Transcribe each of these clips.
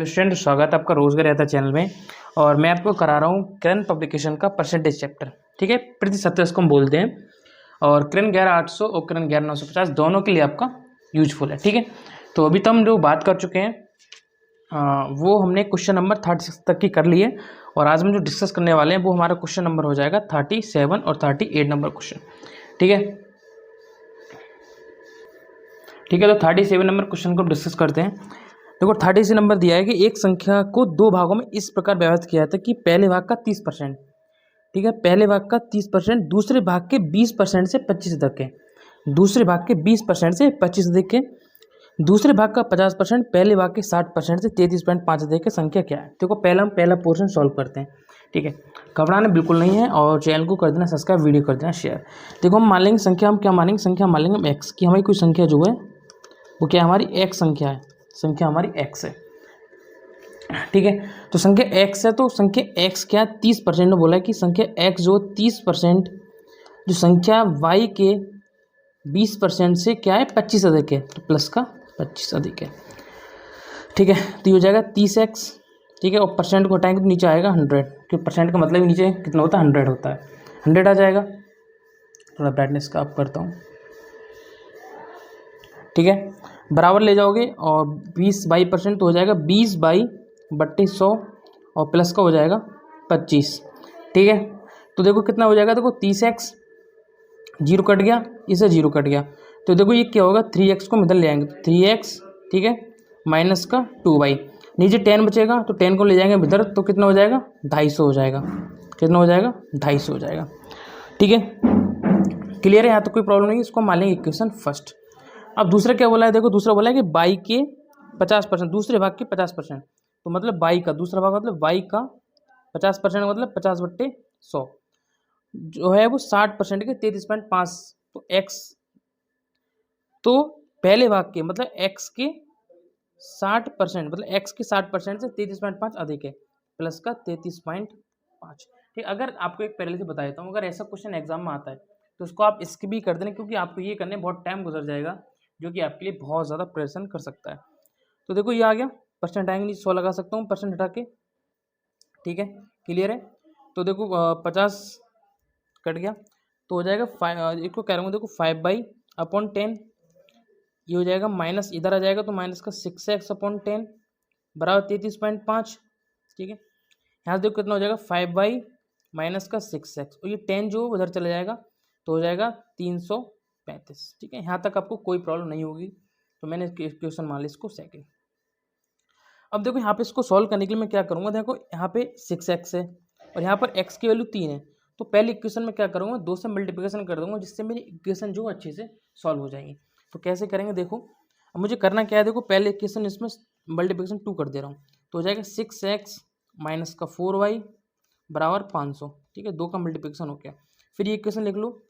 Student स्वागत है आपका रोजगार रहता चैनल में। और मैं आपको करा रहा हूँ किरण पब्लिकेशन का परसेंटेज चैप्टर। ठीक है, प्रतिशत इसको हम बोलते हैं। और किरण 11800 और किरण 11950 दोनों के लिए आपका यूजफुल है। ठीक है, तो अभी तो हम जो बात कर चुके हैं वो हमने क्वेश्चन नंबर 36 तक की कर ली है। और आज हम जो डिस्कस करने वाले हैं वो हमारा क्वेश्चन नंबर हो जाएगा 37 और 38 नंबर क्वेश्चन। ठीक है, तो 37 नंबर क्वेश्चन को डिस्कस करते हैं। देखो 36 नंबर दिया है कि एक संख्या को दो भागों में इस प्रकार व्यवस्थित किया था कि पहले भाग का 30%, ठीक है, पहले भाग का 30% दूसरे भाग के 20% से 25 तक है, दूसरे भाग के 20% से 25 तक के, दूसरे भाग का 50% पहले भाग के 60% से 33.5 तक की संख्या क्या है। देखो पहला हम पहला पोर्शन सॉल्व करते हैं। ठीक है, घबराना बिल्कुल नहीं है और चैनल को कर देना सब्सक्राइब, वीडियो कर देना शेयर। देखो हम मान लेंगे संख्या, हम क्या मानेंगे, संख्या मान लेंगे हम एक्स की, हमारी कोई संख्या जो है वो क्या हमारी एक्स संख्या है, संख्या हमारी एक्स है। ठीक है, तो संख्या एक्स है, तो संख्या एक्स क्या 30% में बोला है कि संख्या एक्स जो 30% जो संख्या वाई के 20% से क्या है 25 अधिक है, तो प्लस का 25 अधिक है। ठीक है, तो ये हो जाएगा 30x। ठीक है, और परसेंट को हटाएंगे तो नीचे आएगा 100, क्योंकि परसेंट का मतलब नीचे कितना होता है 100 होता है, 100 आ जाएगा। थोड़ा ब्राइटनेस का अप करता हूँ। ठीक है, बराबर ले जाओगे और 20/% तो हो जाएगा 20/100 और प्लस का हो जाएगा 25। ठीक है, तो देखो कितना हो जाएगा, देखो 30x, जीरो कट गया, इसे जीरो कट गया, तो देखो ये क्या होगा 3x को इधर ले आएंगे, 3x, ठीक है, माइनस का 2y, नीचे 10 बचेगा तो 10 को ले जाएंगे इधर, तो कितना हो जाएगा 250 हो जाएगा, कितना हो जाएगा 250 हो जाएगा। ठीक है, क्लियर है, यहाँ तो कोई प्रॉब्लम नहीं है। इसको मान लेंगे इक्वेशन फर्स्ट। अब दूसरा क्या बोला है, देखो दूसरा बोला है कि बाई के 50%, दूसरे भाग के 50%, तो मतलब बाई का दूसरा भाग मतलब बाई का 50% मतलब 50/100 जो है वो 60% के 33.5, तो एक्स, तो पहले भाग के मतलब एक्स के 60% मतलब एक्स के 60% से 33.5 अधिक है, प्लस का 33.5। ठीक, अगर आपको एक पहले से बता देता हूँ, अगर ऐसा क्वेश्चन एग्जाम में आता है तो उसको आप स्किप भी कर देना, क्योंकि आपको ये करने बहुत टाइम गुजर जाएगा, जो कि आपके लिए बहुत ज़्यादा परेशान कर सकता है। तो देखो ये आ गया, परसेंट आएंगे, 100 लगा सकता हूँ परसेंट हटा के। ठीक है, क्लियर है, तो देखो 50 कट गया तो हो जाएगा 5, एक को कह रहा हूँ देखो 5/10, ये हो जाएगा माइनस, इधर आ जाएगा तो माइनस का 6x/10 बराबर 33.5। ठीक है, यहाँ से देखो कितना हो जाएगा 5/-6x, और ये 10 जो उधर चला जाएगा तो हो जाएगा 335। ठीक है, यहाँ तक आपको कोई प्रॉब्लम नहीं होगी, तो मैंने क्वेश्चन मान लिया इसको सेकंड। अब देखो यहाँ पे इसको सॉल्व करने के लिए मैं क्या करूँगा, देखो यहाँ पे 6x है और यहाँ पर x की वैल्यू 3 है, तो पहले इक्वेशन में क्या करूँगा 2 से मल्टीप्लिकेशन कर दूंगा, जिससे मेरी इक्वेशन जो अच्छे से सॉल्व हो जाएंगी। तो कैसे करेंगे देखो, अब मुझे करना क्या है, देखो पहले इक्वेशन इसमें मल्टीप्लिकेशन 2 कर दे रहा हूँ, तो हो जाएगा 6x माइनस का 4y बराबर 500। ठीक है, 2 का मल्टीप्लिकेशन हो गया, फिर ये इक्वेशन लिख लो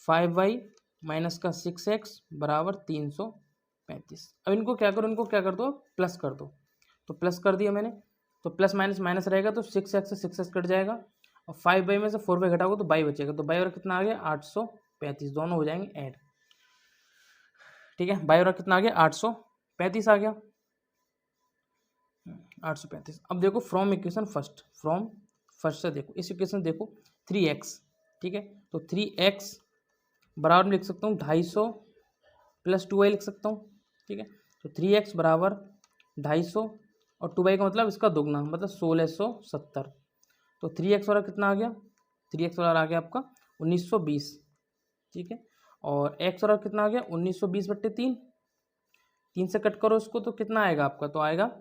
5y माइनस का 6x बराबर 335। अब इनको क्या करो, इनको क्या कर दो प्लस कर दो, तो प्लस कर दिया मैंने, तो प्लस माइनस माइनस रहेगा तो 6x से 6x कट जाएगा, और 5y में से 4y घटाओगे तो बाई बचेगा, तो बाई और कितना आ गया 835, दोनों हो जाएंगे ऐड। ठीक है, बाई और कितना आ गया 835 आ गया, 835। अब देखो from equation first, from first से देखो इस इक्वेशन देखो 3x। ठीक है, तो 3x बराबर में लिख सकता हूँ 250 प्लस 2y लिख सकता हूँ। ठीक है, तो 3x बराबर 250 और 2y का मतलब इसका दोगुना मतलब 1670, तो 3x वाला कितना आ गया, 3x वाला आ गया आपका 1920। ठीक है, और x वाला कितना आ गया 1920/3, 3 से कट करो इसको तो कितना आएगा आपका, तो आएगा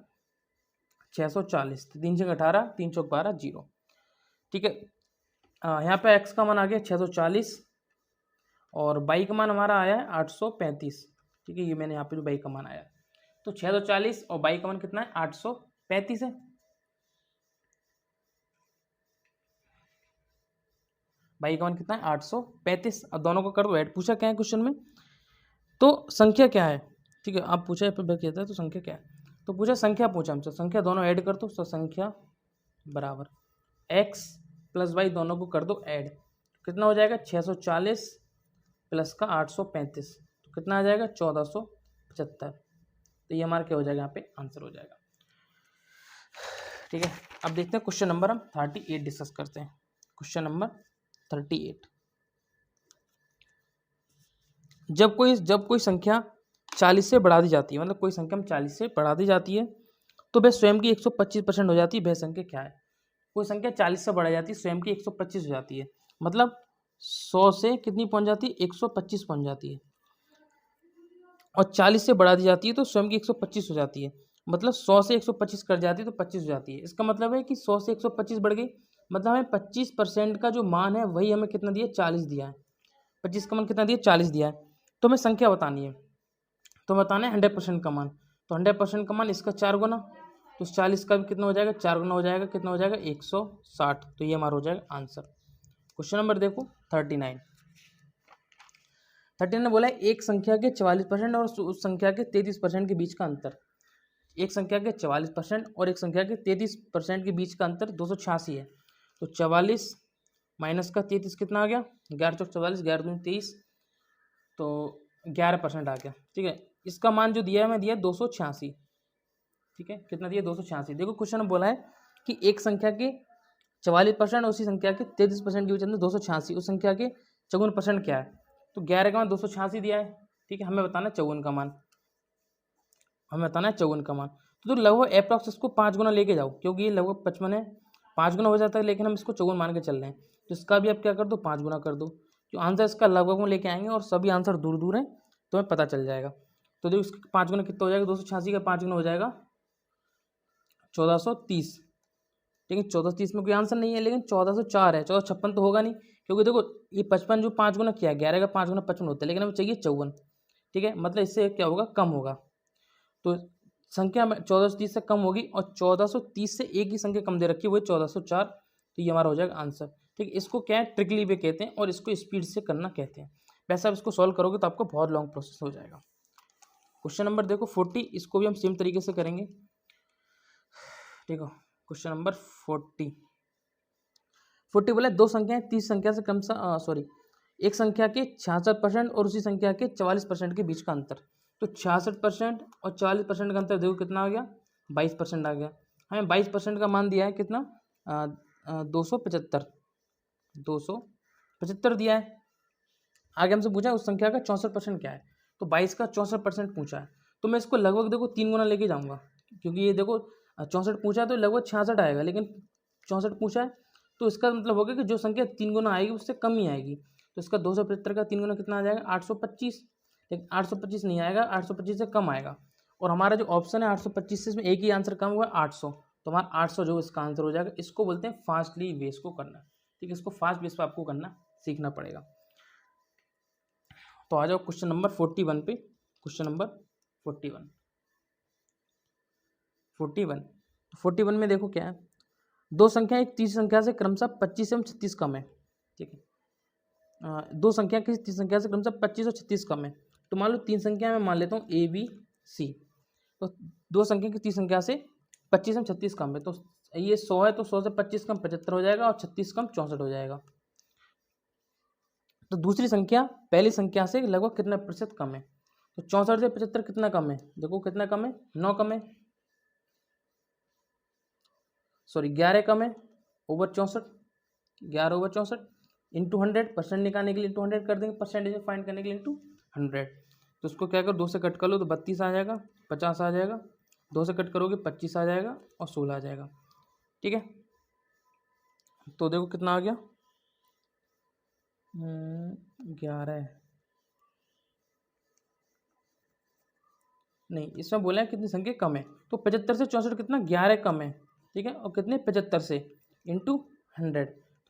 640, 3 से 18, 3 चौक 12, 0। ठीक है, यहाँ पे x का मान आ गया 640 और बाई का मान हमारा आया है 835। ठीक है, ये मैंने यहाँ पे जो बाई का मान आया, तो 640 और बाई का मान कितना है 835 है, बाई का मान कितना है 835। अब दोनों को कर दो ऐड, पूछा क्या है क्वेश्चन में, तो संख्या क्या है। ठीक है, आप पूछा कहता है तो संख्या क्या है, तो पूछा संख्या, पूछा हमसे संख्या, दोनों ऐड कर दो, तो संख्या बराबर x प्लस वाई दोनों को कर दो ऐड, कितना हो जाएगा 640 प्लस का 835, तो कितना आ जाएगा 1475। तो ये हमारा क्या हो जाएगा यहाँ पे आंसर हो जाएगा। ठीक है, अब देखते हैं क्वेश्चन नंबर हम 38 डिस्कस करते हैं। क्वेश्चन नंबर 38, जब कोई संख्या 40 से बढ़ा दी जाती है, मतलब कोई संख्या हम 40 से बढ़ा दी जाती है तो वह स्वयं की 125% हो जाती है, वह संख्या क्या है? कोई संख्या 40 से बढ़ा जाती है, स्वयं की 125 हो जाती है, मतलब 100 से कितनी पहुंच जाती है? 125 पहुंच जाती है। और 40 से बढ़ा दी जाती है तो स्वयं की 125 हो जाती है, मतलब 100 से 125 कट जाती है तो 25 हो जाती है। इसका मतलब है कि 100 से 125 बढ़ गई, मतलब हमें 25% का जो मान है वही हमें कितना दिया? 40 दिया है। 25 का मान कितना दिया? 40 दिया है। तो हमें संख्या बतानी है, तो बताना है 100% का मान। तो 100% का मान इसका 4 गुना, तो 40 का भी कितना हो जाएगा? 4 गुना हो जाएगा, कितना हो जाएगा? 160। तो ये हमारा हो जाएगा आंसर। क्वेश्चन नंबर देखो 39। 39 ने बोला है एक संख्या के 44% और उस संख्या के 33% के बीच का अंतर। एक संख्या के 44% और एक संख्या के 33% के बीच का अंतर 286 है। तो 44 माइनस का 33 कितना आ गया? 11 चौक 44, 11 दूनी 23, तो 11% आ गया। ठीक है, इसका मान जो दिया है मैं दिया 286। ठीक है, कितना दिया? 286। देखो क्वेश्चन में बोला है कि एक संख्या के 44% उसी संख्या के 33% के बीच अंतर 286, उस संख्या के 54% क्या है? तो 11 का मान 286 दिया है। ठीक है, हमें बताना है 54 का मान, हमें बताना है 54 का मान। तो लगभग अप्रॉक्स इसको 5 गुना लेके जाओ, क्योंकि ये लगभग 55 है, 5 गुना हो जाता है, लेकिन हम इसको 54 मान के चल रहे हैं, तो इसका भी आप क्या कर दो? 5 गुना कर दो। जो आंसर इसका लगभग में लेके आएंगे और सभी आंसर दूर दूर हैं तो हमें पता चल जाएगा। तो देखो इसका 5 गुना कितना हो जाएगा? 286 का 5 गुना हो जाएगा 1430। लेकिन 1430 में कोई आंसर नहीं है, लेकिन 1404 है। 1456 तो होगा नहीं, क्योंकि देखो ये 55 जो 5 गुना किया, 11 का 5 गुना 55 होता है, लेकिन हमें चाहिए 54। ठीक है, मतलब इससे क्या होगा? कम होगा। तो संख्या में 1430 से कम होगी, और 1430 से एक ही संख्या कम दे रखी है, वो 1404। तो ये हमारा हो जाएगा आंसर। ठीक है, इसको क्या है? ट्रिकली वे कहते हैं, और इसको स्पीड से करना कहते हैं। वैसे आप इसको सॉल्व करोगे तो आपको बहुत लॉन्ग प्रोसेस हो जाएगा। क्वेश्चन नंबर देखो 40, इसको भी हम सेम तरीके से करेंगे। ठीक है, क्वेश्चन नंबर 40 बोला दो संख्याएं 30 संख्या से क्रमशः एक संख्या के 66% और उसी संख्या के 44% के बीच का अंतर। तो 66% और 44% का अंतर देखो कितना आ गया? 22% आ गया। हमें 22% का मान दिया है कितना? 275 दिया है। आगे हमसे पूछा है उस संख्या का 64% क्या है, तो 22 का 64% पूछा है। तो मैं इसको लगभग देखो 3 गुना लेके जाऊंगा, क्योंकि ये देखो 64 पूछा है तो लगभग 66 आएगा, लेकिन 64 पूछा है तो इसका मतलब होगा कि जो संख्या 3 गुना आएगी उससे कम ही आएगी। तो इसका 275 का 3 गुना कितना आ जाएगा? 825। लेकिन 825 नहीं आएगा, 825 से कम आएगा। और हमारा जो ऑप्शन है 825 से, इसमें एक ही आंसर कम हुआ है 800, तो हमारा 800 जो इसका आंसर हो जाएगा। इसको बोलते हैं फास्टली बेस को करना। ठीक है, इसको फास्ट बेस पर आपको करना सीखना पड़ेगा। तो आ जाओ क्वेश्चन नंबर 41 पे। क्वेश्चन नंबर 41 में देखो क्या है? दो संख्या एक तीसरी संख्या से क्रमशः 25 एवं 36 कम है। ठीक है, दो संख्या किसी तीसरी संख्या से क्रमशः 25 और 36 कम है। तो मान लो तीन संख्या मैं मान लेता हूँ A B C। तो दो संख्या की तीसरी संख्या से 25 एवं 36 कम है। तो ये 100 है, तो 100 से 25 कम 75 हो जाएगा, और 36 कम 64 हो जाएगा। तो दूसरी संख्या पहली संख्या से लगभग कितना प्रतिशत कम है? तो 64 से 75 कितना कम है? देखो कितना कम है? 9 कम है, 11 कम है ओवर 64, 11 ओवर 64 इंटू 100। परसेंट निकालने के लिए इंटू 100 कर देंगे, परसेंटेज फाइंड करने के लिए इंटू 100। तो उसको क्या करो, 2 से कट कर लो तो 32 आ जाएगा, 50 आ जाएगा, 2 से कट करोगे 25 आ जाएगा, और 16 आ जाएगा। ठीक है, तो देखो कितना आ गया? 11 नहीं, इसमें बोला है कितनी संख्या कम है, तो 75 से 64 कितना? 11 कम है। ठीक है, और कितने? 75 से इंटू 100,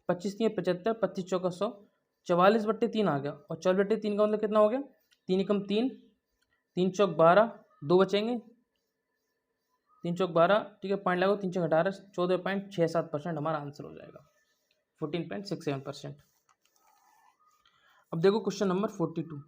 25 3 75, 25 चौका 100, 44/3 आ गया। और 44/3 का मतलब कितना हो गया? 3 एकम 3, 3 चौक 12, 2 बचेंगे, 3 चौक 12। ठीक है, पॉइंट लगाओ, 3 चौक 18, 14.67% हमारा आंसर हो जाएगा, 14.67%। अब देखो क्वेश्चन नंबर 42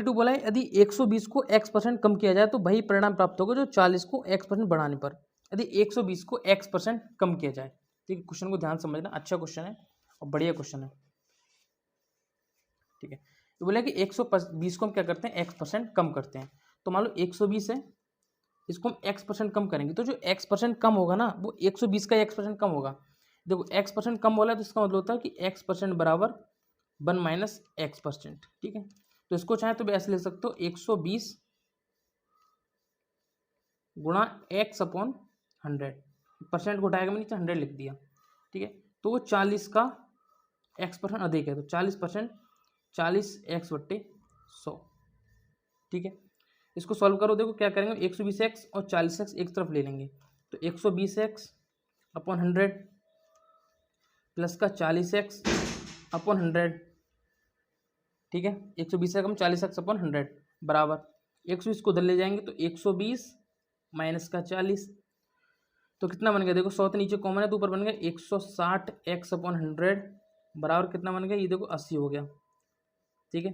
बोला है यदि 120 को x% कम किया जाए तो वही परिणाम प्राप्त होगा जो 40 को x% बढ़ाने पर। यदि 120 को x% कम किया जाए। ठीक है, क्वेश्चन को ध्यान समझना, अच्छा क्वेश्चन है और बढ़िया क्वेश्चन है। ठीक है, ये बोला कि 120 को हम क्या करते हैं? x% कम करते हैं। तो मान लो 120 है, इसको हम x% कम करेंगे, तो जो x% कम होगा ना वो 120 का x% कम होगा। देखो x% कम बोला तो इसका मतलब होता है कि x% बराबर 1 माइनस x%, ठीक है। तो इसको चाहे तो ऐसे लिख सकते हो 120 गुणा x अपॉन 100, परसेंट को उठाएगा मैंने नीचे 100 लिख दिया, ठीक है। तो वो 40 का x% अधिक है, तो 40%, 40x/100, ठीक है। इसको सॉल्व करो, देखो क्या करेंगे, 120x और 40x एक तरफ ले लेंगे, तो 120x अपॉन 100 प्लस का 40x अपॉन 100, ठीक है। 120x हम 40x अपॉन 100 बराबर 120 को उधर ले जाएंगे, तो 120 माइनस का 40, तो कितना बन गया, देखो 100 तो नीचे कॉमन है तो ऊपर बन गया 160x अपॉन 100 बराबर कितना बन गया, ये देखो 80 हो गया, ठीक है।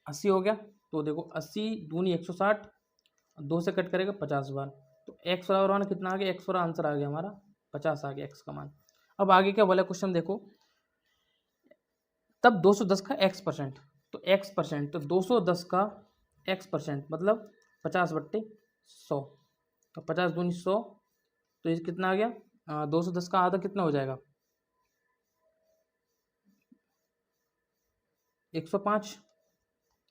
80 हो गया, तो देखो 80 दूनी 160, 2 से कट करेगा 50 बार, तो x बराबर मान कितना आ गया, x बराबर आंसर आ गया हमारा 50 आ गया x का मान। अब आगे क्या बोला क्वेश्चन देखो, तब 210 का x%, तो x%, तो 210 का x% मतलब 50/100, तो 50 दूनी 100, तो ये कितना आ गया, 210 का आधा कितना हो जाएगा, 105,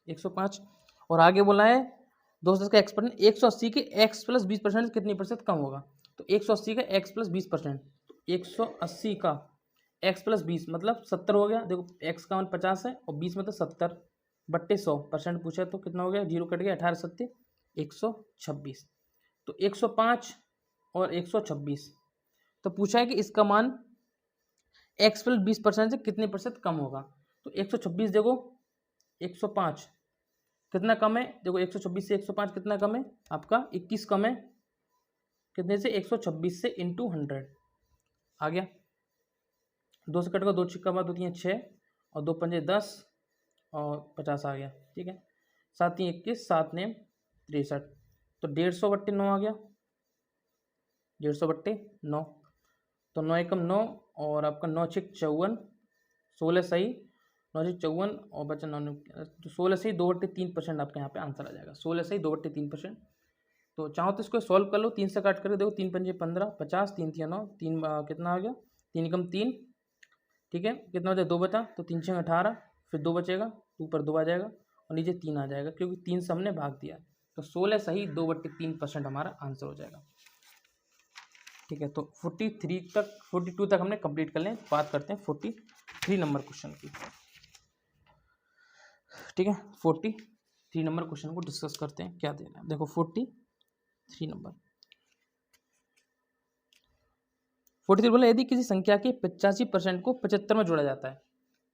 105। और आगे बोला है 210 का x%, 180 के x प्लस 20% कितनी प्रतिशत कम होगा, तो 180 का x प्लस 20%, 180 का x प्लस 20 मतलब 70 हो गया। देखो x का मान 50 है और 20 मतलब 70/100% पूछा, तो कितना हो गया, 0 कट गया, 18 सत्ते 126, तो 105 और 126, तो पूछा है कि इसका मान x प्लस 20% से कितने प्रतिशत कम होगा, तो 126 देखो 105 कितना कम है, देखो 126 से 105 कितना कम है, आपका 21 कम है, कितने से, 126 से इंटू 100 आ गया, 2 से कट का 2 छिक्का बाद होती हैं 6 और 2 पंजे 10 और 50 आ गया, ठीक है। 7 3 21, 7 ने 63, तो 150/9 आ गया, 150/9, तो 9 एकम 9 और आपका 9 6 54, 16 सही, 9 6 54 और बचा 9, तो 16 सही 2/3% आपके यहाँ पे आंसर आ जाएगा, 16 सही 2/3%। तो चाहो तो इसको सॉल्व कर लो, 3 से काट करके देखो, 3 पंजे 15, 50, 3 3 9, 3 कितना आ गया, 3 एकम 3, ठीक है। कितना बचा, 2 बचा, तो 3 6 18, फिर 2 बचेगा, तो ऊपर 2 आ जाएगा और नीचे 3 आ जाएगा, क्योंकि 3 से हमने भाग दिया, तो 16 सही 2/3% हमारा आंसर हो जाएगा, ठीक है। तो 42 तक हमने कंप्लीट कर लें, बात करते हैं 43 नंबर क्वेश्चन की, ठीक है। 43 नंबर क्वेश्चन को डिस्कस करते हैं, क्या देना है, देखो 43 नंबर 43 बोला, यदि किसी संख्या के 85% को 75 में जोड़ा जाता है,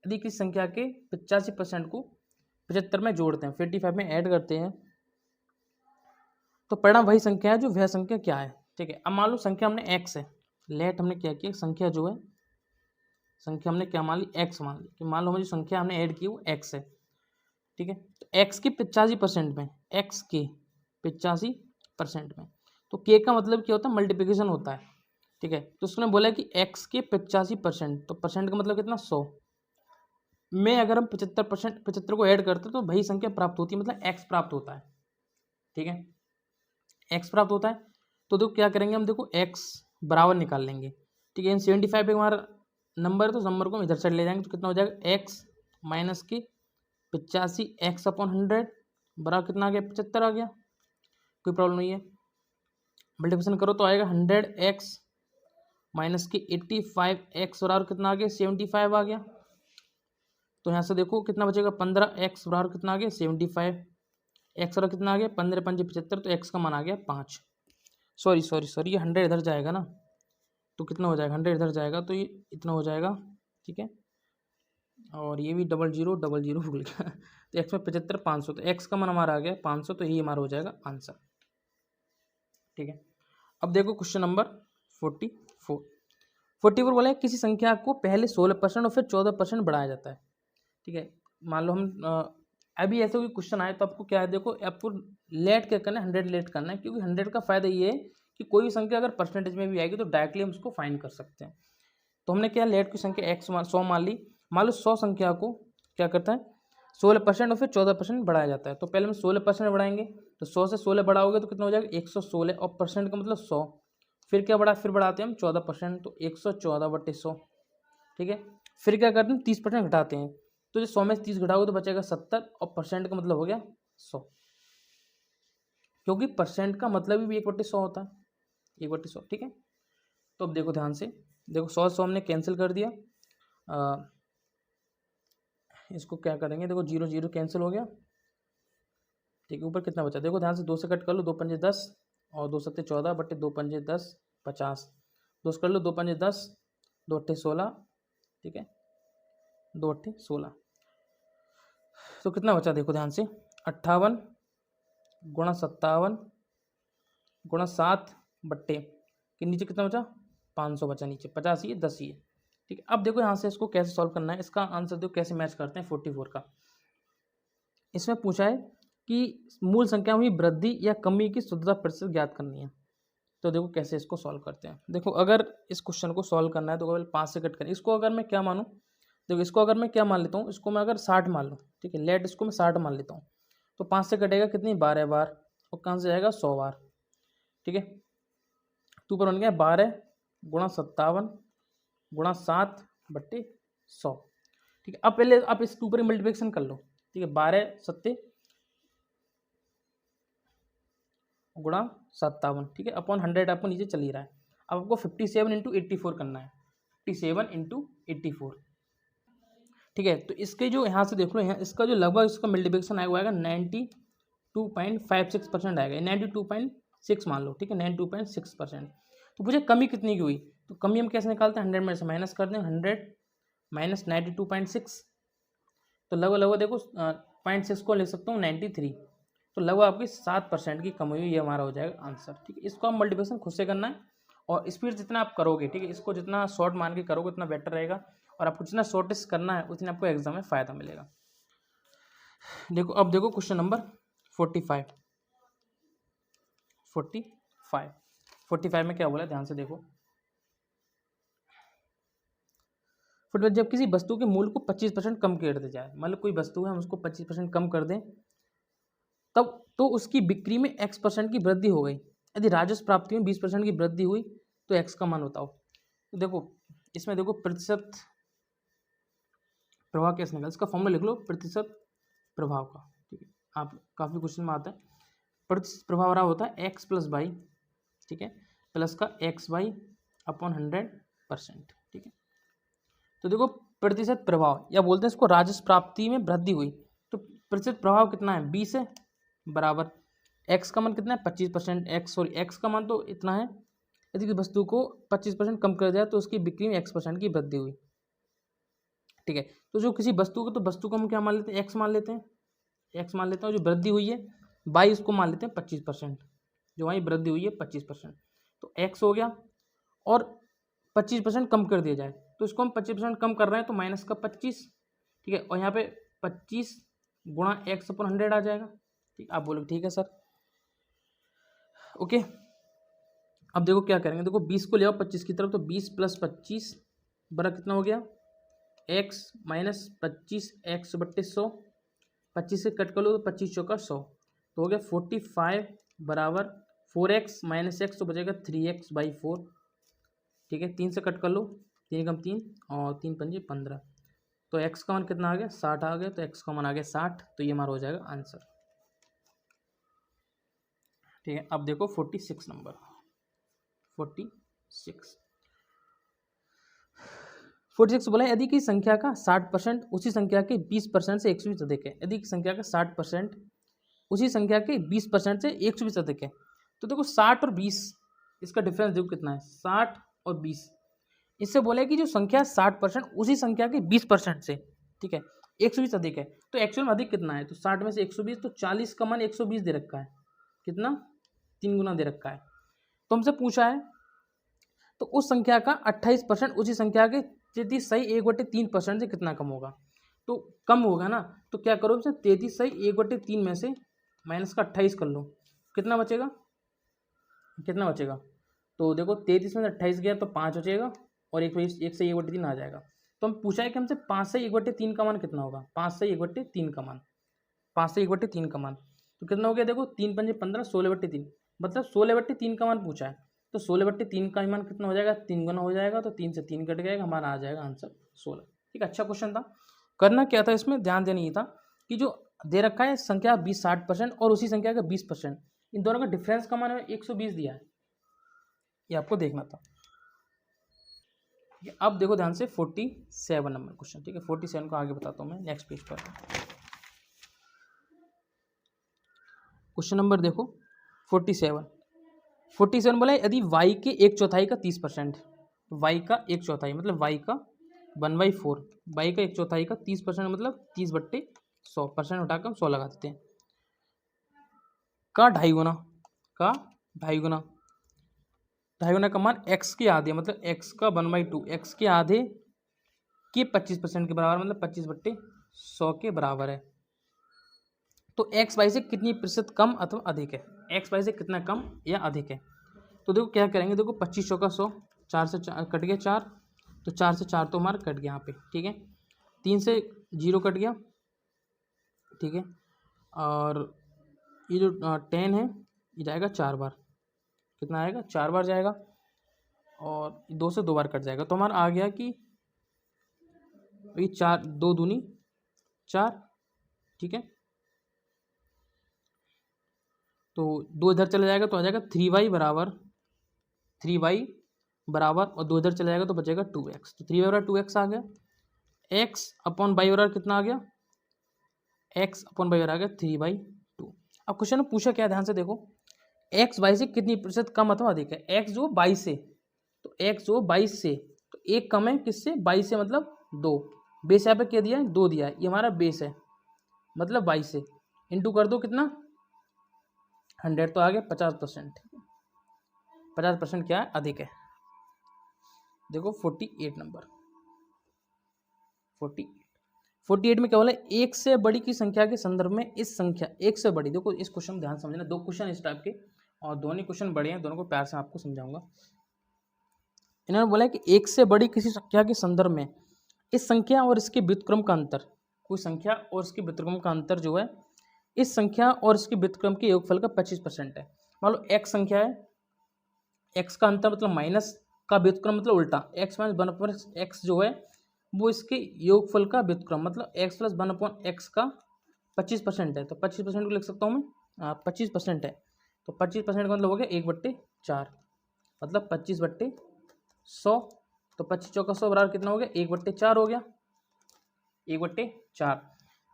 यदि किसी संख्या के 85% को 75 में जोड़ते हैं, 55 में ऐड करते हैं, तो परिणाम वही संख्या है, जो वह संख्या क्या है, ठीक है। अब मान लो संख्या हमने x है, लेट हमने क्या किया, संख्या जो है, संख्या हमने क्या मान ली, x मान ली, कि मान लो हमें जो संख्या हमने ऐड की वो x है, ठीक है। तो x के 85% में, x के 85% में, तो k का मतलब क्या होता है, मल्टीप्लिकेशन होता है, ठीक है। तो उसने बोला कि x के 85%, तो परसेंट का मतलब कितना, 100 में अगर हम 75 को ऐड करते हैं तो वही संख्या प्राप्त होती है, मतलब x प्राप्त होता है, ठीक है, x प्राप्त होता है। तो देखो क्या करेंगे हम, देखो x बराबर निकाल लेंगे, ठीक है। 75 एक हमारा नंबर है, तो नंबर को हम इधर साइड ले जाएंगे, तो कितना हो जाएगा, x माइनस की 85 x अपॉन 100 बराबर कितना आ गया, 75 आ गया, कोई प्रॉब्लम नहीं है। मल्टीप्लिकेशन करो तो आएगा 100x माइनस की 85x बराबर कितना आ गया, 75 आ गया। तो यहाँ से देखो कितना बचेगा, 15x बराबर कितना आ गया, 75, x बराबर कितना आ गया, 15 पंजे 75, तो x का मान आ गया 5, सॉरी ये 100 इधर जाएगा ना, तो कितना हो जाएगा, 100 इधर जाएगा, तो ये इतना हो जाएगा, ठीक है। और ये भी 00 भूल गया तो x में 75 500, तो x का मान हमारा आ गया 500, तो यही हमारा हो जाएगा आंसर, ठीक है। अब देखो क्वेश्चन नंबर 44 बोला है, किसी संख्या को पहले 16% और फिर 14% बढ़ाया जाता है, ठीक है। मान लो हम अभी ऐसा कोई क्वेश्चन आए तो आपको क्या है, देखो आपको लेट क्या करना है, 100 लेट करना है, क्योंकि 100 का फायदा ये है कि कोई भी संख्या अगर परसेंटेज में भी आएगी तो डायरेक्टली हम उसको फाइंड कर सकते हैं। तो हमने क्या, लेट की संख्या x 100 मान ली, मान लो 100 संख्या को क्या करता है, 16% और फिर 14% बढ़ाया जाता है, तो पहले हम 16% बढ़ाएंगे, तो 100 से 16 बढ़ाओगे तो कितना हो जाएगा 116, और परसेंट का मतलब 100। फिर क्या बढ़ा, फिर बढ़ाते हैं हम 14%, तो 114/100। ठीक है, फिर क्या करते हैं 30% घटाते हैं, तो जो 100 में 30 घटाओगे तो बचेगा 70, और परसेंट का मतलब हो गया 100, क्योंकि परसेंट का मतलब भी 1/100 होता है, 1/100। ठीक है, तो अब देखो ध्यान से, देखो 100 हमने कैंसिल कर दिया, इसको क्या करेंगे, देखो 0 0 कैंसिल हो गया। ठीक है, ऊपर कितना बचा, देखो ध्यान से, 2 से कट कर लो, 2 पंजे 10 और 2 सत्ते 14/2 पंजे 10 50, 2 से कर लो, 2 पंजे 10, 2 अट्ठे 16। ठीक है, 2 अट्ठे 16, तो कितना बचा देखो ध्यान से, 58 गुणा 57 गुणा 7 बट्टे के नीचे कितना बचा 500 बचा, नीचे 50 ही है, 10 ही है। ठीक है, अब देखो यहाँ से इसको कैसे सॉल्व करना है, इसका आंसर देखो कैसे मैच करते हैं 44 का। इसमें पूछा है कि मूल संख्या में वृद्धि या कमी की शुद्धता प्रतिशत ज्ञात करनी है। तो देखो कैसे इसको सॉल्व करते हैं। देखो अगर इस क्वेश्चन को सॉल्व करना है तो केवल 5 से कट करें। इसको अगर मैं क्या मानूँ, देखो इसको अगर मैं क्या मान लेता हूँ, इसको मैं अगर 60 मान लूँ, ठीक है, लेट इसको मैं 60 मान लेता हूँ, तो 5 से कटेगा कितनी 12 बार, और कहाँ से जाएगा 100 बार। ठीक है, तो ऊपर बन गया 12 गुणा 57 गुणा 7/100। ठीक है, अब पहले आप इसके ऊपर मल्टीप्लिकेशन कर लो। ठीक है, 12 सत्ते गुणा 57, ठीक है, अपॉन 100 आपको नीचे चल ही रहा है। अब आपको 57 इंटू 84 करना है, 57 इंटू 84। ठीक है, तो इसके जो यहाँ से देख लो, यहाँ इसका जो लगभग इसका मल्टीप्लिकेशन आएगा वो आएगा 92.56% आएगा, 92.6 मान लो। ठीक है, 92.6%। तो मुझे कमी कितनी की हुई, तो कमी हम कैसे निकालते हैं, 100 में से माइनस कर दें, 100 माइनस 92.6, तो लगभग लगभग देखो 0.6 को लिख सकता हूँ 93, तो लगभग आपकी 7% की कमी हुई, ये हमारा हो जाएगा आंसर। ठीक है, इसको हम मल्टीप्लिकेशन खुद से करना है, और स्पीड जितना आप करोगे, ठीक है, इसको जितना शॉर्ट मान के करोगे उतना बेटर रहेगा, और आपको जितना शॉर्टेस्ट करना है उतना आपको एग्जाम में फ़ायदा मिलेगा। देखो अब देखो क्वेश्चन नंबर 45 में क्या बोला, ध्यान से देखो। फिर जब किसी वस्तु के मूल्य को 25% कम कर दिया जाए, मतलब कोई वस्तु है हम उसको 25% कम कर दें, तब तो उसकी बिक्री में x% की वृद्धि हो गई। यदि राजस्व प्राप्ति में 20% की वृद्धि हुई तो x का मान बताओ। तो देखो इसमें देखो प्रतिशत प्रभाव कैसे निकला, इसका फॉर्मूला लिख लो प्रतिशत प्रभाव का। ठीक है, आप काफ़ी क्वेश्चन में आता है। प्रतिशत प्रभाव रहा होता है x + y, ठीक है, प्लस का xy अपॉन 100%। ठीक है, तो देखो प्रतिशत प्रभाव, या बोलते हैं इसको राजस्व प्राप्ति में वृद्धि हुई, तो प्रतिशत प्रभाव कितना है 20 है, बराबर x का मान कितना है 25%, x का मान तो इतना है, यदि वस्तु को 25% कम कर दिया तो उसकी बिक्री में x% की वृद्धि हुई। ठीक है, तो जो किसी वस्तु को, तो वस्तु को हम क्या मान लेते हैं, x मान लेते हैं, जो वृद्धि हुई है y उसको मान लेते हैं 25%, जो वहीं वृद्धि हुई है 25%, तो x हो गया, और 25% कम कर दिया जाए, तो इसको हम 25% कम कर रहे हैं तो माइनस का 25। ठीक है, और यहाँ पे 25 गुणा x/100 आ जाएगा। ठीक, आप बोलोगे ठीक है सर, ओके। अब देखो क्या करेंगे, देखो 20 को ले आओ 25 की तरफ, तो 20 + 25 बड़ा कितना हो गया x माइनस 25 x/100, 25 से कट कर लो तो 25 चौका 100, तो हो गया 45 बराबर 4x माइनस x, तो बचेगा 3x/4। ठीक है, 3 से कट कर लो, 3 कम 3 और 3 पंजे 15, तो x का मान कितना आ गया 60 आ गया, तो x का मान आ गया 60, तो ये हमारा हो जाएगा आंसर। ठीक है, अब देखो 46 नंबर, 46 बोला यदि की संख्या का 60% उसी संख्या के 20% से 120 अधिक है, यदि की संख्या का 60% उसी संख्या के 20% से 120 अधिक है, तो देखो 60 और 20 इसका डिफरेंस देखो कितना है, 60 और 20, इससे बोले कि जो संख्या 60% उसी संख्या के 20% से, ठीक है, 120 अधिक है, तो एक्चुअल में अधिक कितना है, तो 60 में से 120, तो 40 का मान 120 दे रखा है, कितना 3 गुना दे रखा है। तो हमसे पूछा है तो उस संख्या का 28% उसी संख्या के तैंतीस सही 1/3% से कितना कम होगा, तो कम होगा ना, तो क्या करो 33 सही 1/3 में से माइनस का 28 कर लो, कितना बचेगा, तो देखो 33 में से 28 गया तो 5 बचेगा, और एक से 1/3 आ जाएगा। तो हम पूछा है कि हमसे 5 से 1/3 का मान कितना होगा, 5 से 1/3 का मान, 5 से 1/3 का मान, तो कितना हो गया देखो, 3×5 = 15, 16/3, मतलब 16/3 का मान पूछा है। तो 16/3 का मान कितना हो जाएगा, 3 गुना हो जाएगा, तो 3 से 3 कट जाएगा, हमारा आ जाएगा आंसर 16। ठीक है, अच्छा क्वेश्चन था। करना क्या था इसमें, ध्यान देना ये था कि जो दे रखा है संख्या 20-60% और उसी संख्या का 20%, इन दोनों का डिफरेंस का मान हमें 120 दिया है, ये आपको देखना था। अब देखो ध्यान से 47 नंबर क्वेश्चन। ठीक है, 47 को आगे बताता हूँ मैं नेक्स्ट पेज पर। क्वेश्चन नंबर देखो 47 बोला यदि y के 1/4 का 30%, y का 1/4 मतलब y का 1/4, y का 1/4 का 30% मतलब 30/100, उठाकर हम 100 लगा देते हैं, का 2.5 गुना, का 2.5 गुना, 2.5 गुना का मान x के आधे मतलब x का 1/2, x के आधे के 25% के बराबर मतलब 25/100 के बराबर है। तो x y से कितनी प्रतिशत कम अथवा अधिक है, x y से कितना कम या अधिक है। तो देखो क्या करेंगे, देखो 25 चौका 100, 4 से 4 कट गया 4, तो 4 से 4 तो हमारा कट गया यहाँ पे। ठीक है, 3 से 0 कट गया। ठीक है, और ये जो 10 है ये जाएगा 4 बार, कितना आएगा 4 बार जाएगा, और 2 से 2 बार कट जाएगा, तो हमारा आ गया कि ये 4, 2 दूनी 4। ठीक है, तो 2 इधर चला जाएगा तो आ जाएगा 3y बराबर 3y बराबर, और 2 इधर चला जाएगा तो बचेगा 2x, तो 3y बराबर 2x आ गया। x अपॉन y बराबर कितना आ गया, x अपॉन y बराबर आ गया 3/2। अब क्वेश्चन में पूछा क्या, ध्यान से देखो, x y से कितनी प्रतिशत कम अथवा अधिक है। x जो 22 से, तो x जो 22 से, तो एक कम है किससे, 22 से मतलब 2, बेस यहाँ पे क्या दिया है 2 दिया है, ये हमारा बेस है मतलब 22 से, इंटू कर दो कितना 100, तो आ गया 50%। 50% क्या है, अधिक है। देखो 48 नंबर, 48 में क्या बोला, एक से बड़ी की संख्या के संदर्भ में इस संख्या एक से बड़ी, देखो इस क्वेश्चन ध्यान समझना, 2 क्वेश्चन इस टाइप के और दोनों क्वेश्चन बड़े हैं, दोनों को प्यार से आपको समझाऊंगा। इन्होंने बोला कि एक से बड़ी किसी संख्या के संदर्भ में इस संख्या और इसके व्युत्क्रम का अंतर, कोई संख्या और इसके व्युत्क्रम का अंतर जो है इस संख्या और इसके व्युत्क्रम के योगफल का 25% है। मान लो x संख्या है, x का अंतर मतलब माइनस का व्युत्क्रम मतलब उल्टा, x माइनस 1/x जो है वो इसके योगफल का व्युत्क्रम मतलब x + 1/x का 25% है, तो 25% को लिख सकता हूँ मैं, 25% है, तो 25% का मतलब हो गया 1/4, मतलब 25/100, तो 25 चौका 100 बराबर कितना हो गया 1/4 हो गया, 1/4।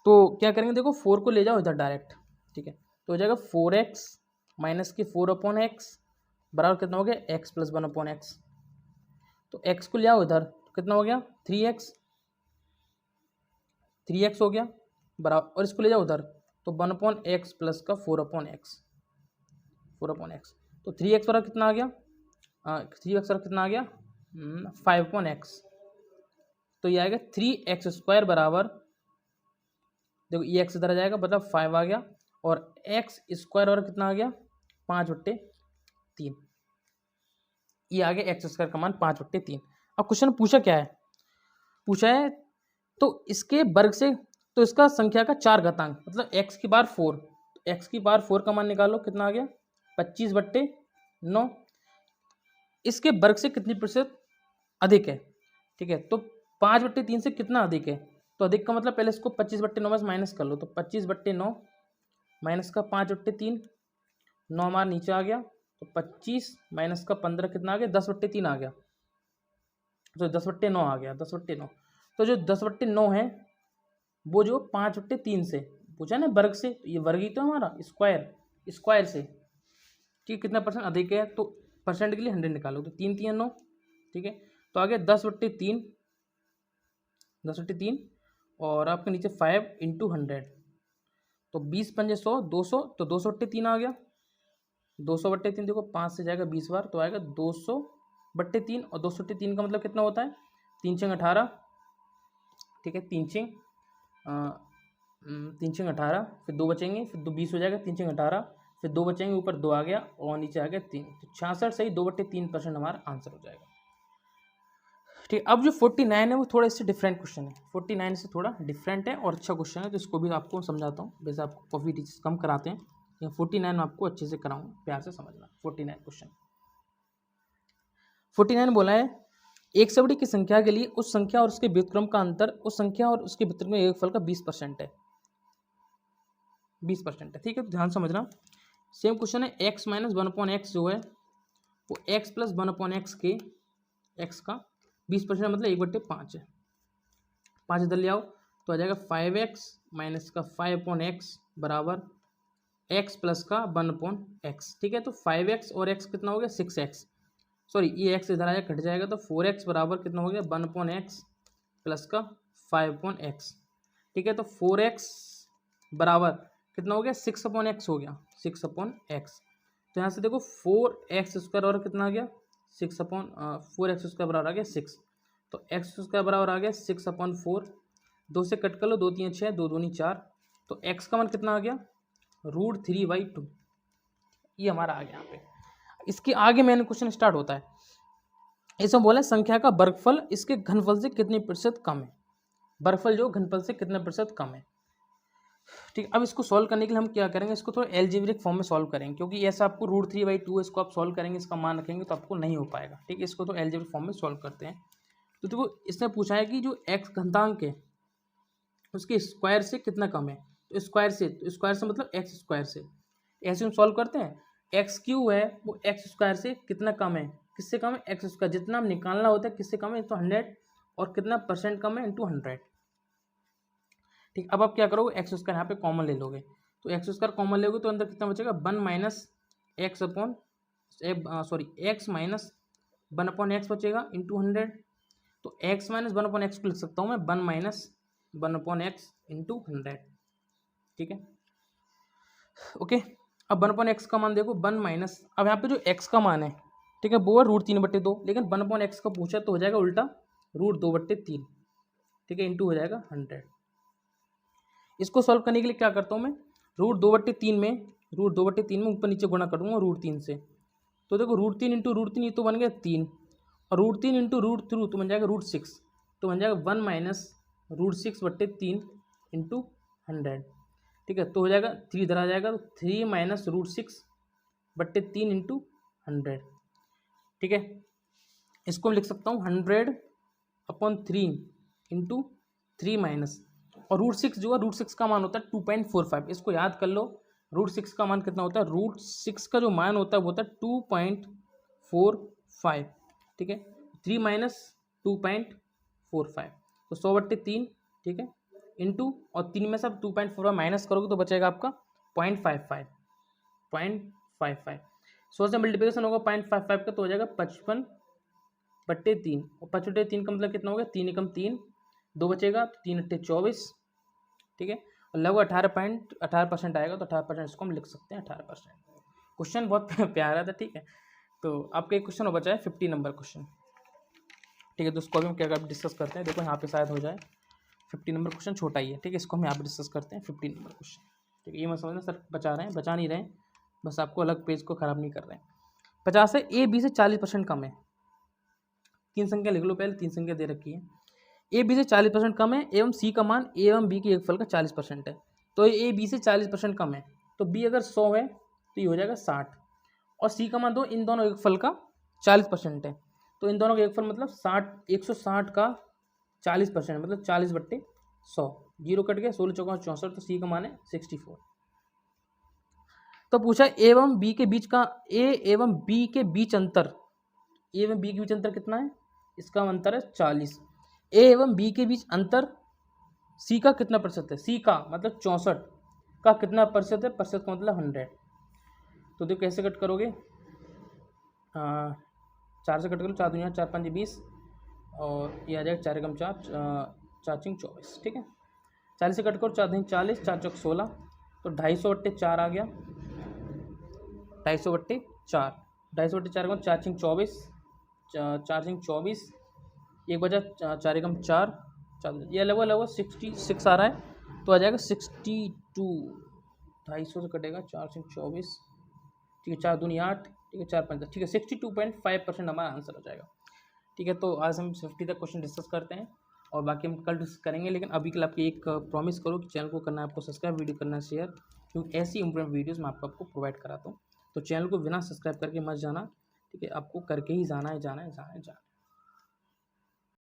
तो क्या करेंगे, देखो 4 को ले जाओ इधर डायरेक्ट। ठीक है, तो हो जाएगा 4x माइनस के 4/x बराबर कितना हो गया x + 1/x, तो x को ले आओ इधर, तो कितना हो गया 3x हो गया बराबर, और इसको ले जाओ उधर, तो 1/x प्लस का 4/x, तो 3x बराबर कितना आ गया, 3x बराबर कितना आ गया 5/x, तो ये आएगा 3x² बराबर, देखो ये x इधर आ जाएगा मतलब 5 आ गया, और x² और कितना आ गया 5/3, ये आ गया x² का मान 5/3। अब क्वेश्चन पूछा क्या है, पूछा है तो इसके वर्ग से, तो इसका संख्या का 4 घातांक मतलब x की बार 4, x की बार 4 का मान निकालो, कितना आ गया 25/9, इसके वर्ग से कितनी प्रतिशत अधिक है। ठीक है, तो 5/3 से कितना अधिक है, तो अधिक का मतलब पहले इसको 25/9 में से माइनस कर लो, तो 25/9 माइनस का 5/3, 9 हमारा नीचे आ गया, तो 25 माइनस का 15 कितना आ गया 10/3 आ गया, तो 10/9 आ गया, 10/9। तो जो 10/9 है वो जो 5/3 से पूछा ना वर्ग से, ये वर्ग ही तो हमारा स्क्वायर से, ठीक, कितना परसेंट अधिक है, तो परसेंट के लिए 100 निकालो, तो 3 3 9। ठीक है, तो आ गया 10/3, 10/3, और आपके नीचे 5 × 100, तो 20 पंजे 100, 200, तो 200/3 आ गया, 200/3 देखो 5 से जाएगा 20 बार, तो आएगा 200/3, और 200/3 का मतलब कितना होता है 3 × 18। ठीक है, 3 × 18, फिर 2 बचेंगे, फिर 20 हो जाएगा, 3 × 18, फिर 2 बचेंगे, ऊपर 2 आ गया और नीचे आ गया 3, तो 66 सही 2/3% हमारा आंसर हो जाएगा। ठीक है। अब जो 49 है वो थोड़ा इससे डिफरेंट क्वेश्चन है, 49 से थोड़ा डिफरेंट है और अच्छा क्वेश्चन है, तो इसको भी आपको समझाता हूँ। वैसे आपको काफ़ी टीचर्स कम कराते हैं, या 49 में आपको अच्छे से कराऊंगा, प्यार से समझना। 49 क्वेश्चन 49 बोला है, एक से बड़ी की संख्या के लिए उस संख्या और उसके व्युत्क्रम का अंतर उस संख्या और उसके व्युत्क्रम में योगफल का 20% है, 20% है। ठीक है, तो ध्यान समझना। सेम क्वेश्चन है, x माइनस 1/x जो है वो x प्लस 1/x के x का 20% मतलब 1/5 है। 5 इधर ले आओ तो आ जाएगा 5x माइनस का 5/x बराबर x प्लस का 1/x। ठीक है, तो 5x और x कितना हो गया 6x, सॉरी ये x इधर आया कट जाएगा, तो 4x बराबर कितना हो गया 1/x प्लस का 5/x। ठीक है, तो 4x बराबर कितना हो गया 6/x हो गया, 6/x। तो यहाँ से देखो 4x² और कितना आ गया 4x² बराबर आ गया 6, तो x² बराबर आ गया 6/4। 2 से कट कर लो, 2 3 6, 2 दूनी 4, तो x का मान कितना आ गया √3/2। ये हमारा आ गया यहाँ पे। इसके आगे मैंने क्वेश्चन स्टार्ट होता है, इसमें बोला संख्या का वर्गफल इसके घनफल से कितने प्रतिशत कम है, वर्गफल जो घनफल से कितने प्रतिशत कम है। ठीक, अब इसको सॉल्व करने के लिए हम क्या करेंगे, इसको थोड़ा एलजेब्रिक फॉर्म में सॉल्व करेंगे, क्योंकि ऐसा आपको √3/2 इसको आप सॉल्व करेंगे, इसका मान रखेंगे तो आपको नहीं हो पाएगा। ठीक है, इसको तो एलजेब्रिक फॉर्म में सॉल्व करते हैं। तो देखो इसने पूछा है कि जो x घातांक है उसके स्क्वायर से कितना कम है, तो स्क्वायर से मतलब x² से, ऐसे हम सॉल्व करते हैं। x³ है वो x² से कितना कम है, किससे कम है x², जितना हम निकालना होता है किससे कम है तो 100, और कितना % कम है इंटू 100। ठीक, अब आप क्या करोगे x² यहाँ पे कॉमन ले लोगे, तो x² कॉमन लोगे तो अंदर कितना बचेगा 1 माइनस x माइनस 1/x बचेगा इंटू 100। तो x माइनस 1/x को लिख सकता हूँ मैं 1 माइनस 1/x इंटू 100। ठीक है, ओके। अब 1/x का मान देखो 1 माइनस, अब यहाँ पे जो x का मान है ठीक है वो है √3/2, लेकिन 1/x का पूछा तो हो जाएगा उल्टा √2/3। ठीक है, इंटू हो जाएगा 100। इसको सॉल्व करने के लिए क्या करता हूँ मैं, √2/3 में ऊपर नीचे गुणा करूँगा √3 से, तो देखो √3 इंटू √3 ये तो बन गया 3, और √3 इंटू √3 तो बन जाएगा √6, तो बन जाएगा 1 माइनस √6/3 इंटू 100। ठीक है, तो हो जाएगा 3 इधर आ जाएगा, तो 3 माइनस √6/3 इंटू 100। ठीक है, इसको मैं लिख सकता हूँ 100/3 इंटू 3 माइनस, और √6 जो है √6 का मान होता है 2.45। इसको याद कर लो, √6 का मान कितना होता है, √6 का जो मान होता है वो होता है 2.45। ठीक है, 3 माइनस 2.45, तो 100/3। ठीक है, इंटू, और 3 में से आप 2.45 माइनस करोगे तो बचेगा आपका 0.55। 100 से मल्टीप्लिकेशन होगा 0.55 का, तो हो जाएगा 55/3, और 55/3 का मतलब कितना हो गया 3 एकम 3, 2 बचेगा तो 3 × 24। ठीक है, और लगभग 18% आएगा, तो 18% इसको हम लिख सकते हैं 18%। क्वेश्चन बहुत प्यारा था। ठीक है, तो आपका एक क्वेश्चन और बचा है 50 नंबर क्वेश्चन। ठीक है, तो उसको भी हम क्या डिस्कस करते हैं, देखो यहाँ पे शायद हो जाए। 50 नंबर क्वेश्चन छोटा ही है। ठीक है, इसको हम यहाँ पे डिस्कस करते हैं 50 नंबर क्वेश्चन। ठीक है, ये मत समझना सर बचा रहे हैं, बचा नहीं रहे हैं, बस आपको अलग पेज को खराब नहीं कर रहे हैं। 50 है, ए बी से 40% कम है। 3 संख्या लिख लो, पहले 3 संख्या दे रखी है। ए बी से 40% कम है एवं सी का मान ए एवं बी के योगफल का 40% है। तो ए बी से 40% कम है, तो बी अगर 100 है तो ये हो जाएगा 60, और सी का मान दो, इन दोनों योगफल का 40% है, तो इन दोनों का योगफल मतलब 160 का 40% मतलब 40/100। 0 कट गया, 16 चौका 64, तो सी का मान है 64। तो पूछा ए एवं बी के बीच अंतर, ए एवं बी के बीच अंतर कितना है, इसका अंतर है 40। ए एवं बी के बीच अंतर सी का कितना प्रतिशत है, सी का मतलब 64 का कितना प्रतिशत है, प्रतिशत का मतलब 100। तो देखो कैसे कट करोगे, 4 से कट करो, 4 दूनी 4 5 20, और ये आ जाएगा 4 एकम 4, 4 5 24। ठीक है, 40 से कट करो, 4 दूनी 40, 4 चौक 16, तो 250/4 आ गया, 250/4, 250/4 का 4 5 24, 4 5 24, एक बजा 4 एकम 4, ये लगभग 66 आ रहा है, तो आ जाएगा 62। 250 से कटेगा 4 5 24, ठीक है, 4 दूनी 8, ठीक है, 4 5, ठीक है, 62.5% हमारा आंसर हो जाएगा। ठीक है, तो आज हम 50 तक क्वेश्चन डिस्कस करते हैं और बाकी हम कल डिस्कस करेंगे। लेकिन अभी के लिए आपकी एक प्रॉमिस करो कि चैनल को करना है आपको सब्सक्राइब, वीडियो करना है शेयर, क्योंकि ऐसी इंपॉर्टेंट वीडियोज़ मैं आपको प्रोवाइड कराता हूँ। तो चैनल को बिना सब्सक्राइब करके मत जाना, ठीक है, आपको करके ही जाना है, जाना है, जाना है, जाना है।